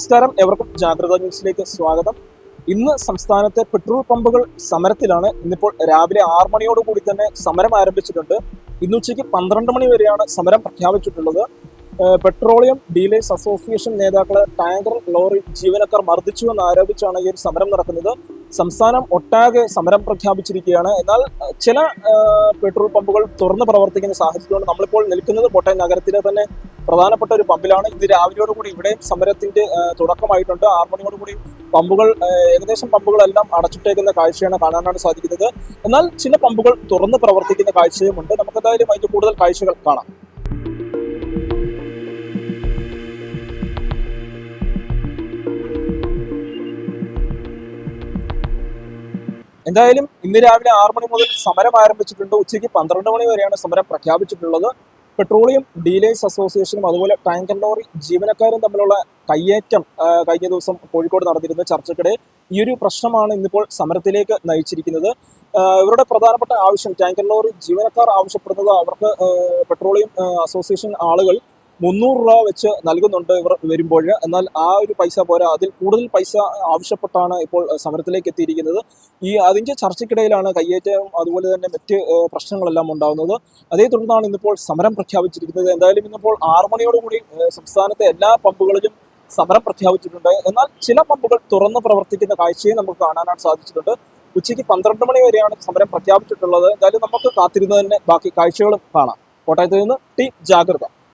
നമസ്കാരം, എവർക്കും ജാഗ്രത ന്യൂസിലേക്ക് സ്വാഗതം. ഇന്ന് സംസ്ഥാനത്തെ പെട്രോൾ പമ്പുകൾ സമരത്തിലാണ്. ഇന്നിപ്പോൾ രാവിലെ 6 മണിയോടുകൂടി തന്നെ സമരം ആരംഭിച്ചിട്ടുണ്ട്. ഇന്ന് ഉച്ചയ്ക്ക് 12 മണി വരെയാണ് സമരം പ്രഖ്യാപിച്ചിട്ടുള്ളത്. പെട്രോളിയം ഡീലേഴ്സ് അസോസിയേഷൻ നേതാക്കളെ ടാങ്കർ ലോറി ജീവനക്കാർ മർദ്ദിച്ചുവെന്ന് ആരോപിച്ചാണ് ഈ ഒരു സമരം നടക്കുന്നത്. സംസ്ഥാനം ഒട്ടാകെ സമരം പ്രഖ്യാപിച്ചിരിക്കുകയാണ്. എന്നാൽ ചില പെട്രോൾ പമ്പുകൾ തുറന്ന് പ്രവർത്തിക്കുന്ന സാഹചര്യമാണ്. നമ്മളിപ്പോൾ നിൽക്കുന്നത് കോട്ടയം നഗരത്തിലെ തന്നെ പ്രധാനപ്പെട്ട ഒരു പമ്പിലാണ്. ഇന്ന് രാവിലെയോടുകൂടി ഇവിടെയും സമരത്തിന്റെ തുടക്കമായിട്ടുണ്ട്. 6 മണിയോടുകൂടി പമ്പുകൾ ഏകദേശം പമ്പുകളെല്ലാം അടച്ചിട്ടേക്കുന്ന കാഴ്ചയാണ് കാണാനാണ് സാധിക്കുന്നത്. എന്നാൽ ചില പമ്പുകൾ തുറന്ന് പ്രവർത്തിക്കുന്ന കാഴ്ചയുമുണ്ട്. നമുക്കെന്തായാലും അതിന്റെ കൂടുതൽ കാഴ്ചകൾ കാണാം. എന്തായാലും ഇന്ന് രാവിലെ 6 മണി മുതൽ സമരം ആരംഭിച്ചിട്ടുണ്ട്. ഉച്ചയ്ക്ക് 12 മണി വരെയാണ് സമരം പ്രഖ്യാപിച്ചിട്ടുള്ളത്. പെട്രോളിയം ഡീലേഴ്സ് അസോസിയേഷനും അതുപോലെ ടാങ്കർ ലോറി ജീവനക്കാരും തമ്മിലുള്ള കയ്യേറ്റം കഴിഞ്ഞ ദിവസം കോഴിക്കോട് നടന്നിരുന്ന ചർച്ചയ്ക്കിടെ ഈ ഒരു പ്രശ്നമാണ് ഇന്നിപ്പോൾ സമരത്തിലേക്ക് നയിച്ചിരിക്കുന്നത്. ഇവരുടെ പ്രധാനപ്പെട്ട ആവശ്യം, ടാങ്കർ ലോറി ജീവനക്കാർ ആവശ്യപ്പെടുന്നത് അവർക്ക് പെട്രോളിയം അസോസിയേഷൻ ആളുകൾ 300 രൂപ വെച്ച് നൽകുന്നുണ്ട് ഇവർ വരുമ്പോൾ. എന്നാൽ ആ ഒരു പൈസ പോരാ, അതിൽ കൂടുതൽ പൈസ ആവശ്യപ്പെട്ടാണ് ഇപ്പോൾ സമരത്തിലേക്ക് എത്തിയിരിക്കുന്നത്. അതിൻ്റെ ചർച്ചയ്ക്കിടയിലാണ് കയ്യേറ്റവും അതുപോലെ തന്നെ മറ്റ് പ്രശ്നങ്ങളെല്ലാം ഉണ്ടാകുന്നത്. അതേ തുടർന്നാണ് ഇന്നിപ്പോൾ സമരം പ്രഖ്യാപിച്ചിരിക്കുന്നത്. എന്തായാലും ഇന്നിപ്പോൾ 6 മണിയോടുകൂടി സംസ്ഥാനത്തെ എല്ലാ പമ്പുകളിലും സമരം പ്രഖ്യാപിച്ചിട്ടുണ്ട്. എന്നാൽ ചില പമ്പുകൾ തുറന്ന് പ്രവർത്തിക്കുന്ന കാഴ്ചയെ നമുക്ക് കാണാനാണ് സാധിച്ചിട്ടുണ്ട്. ഉച്ചയ്ക്ക് 12 മണി വരെയാണ് സമരം പ്രഖ്യാപിച്ചിട്ടുള്ളത്. എന്തായാലും നമുക്ക് കാത്തിരുന്ന് തന്നെ ബാക്കി കാഴ്ചകളും കാണാം. കോട്ടയത്ത് നിന്ന് ടി ജാഗ്രത.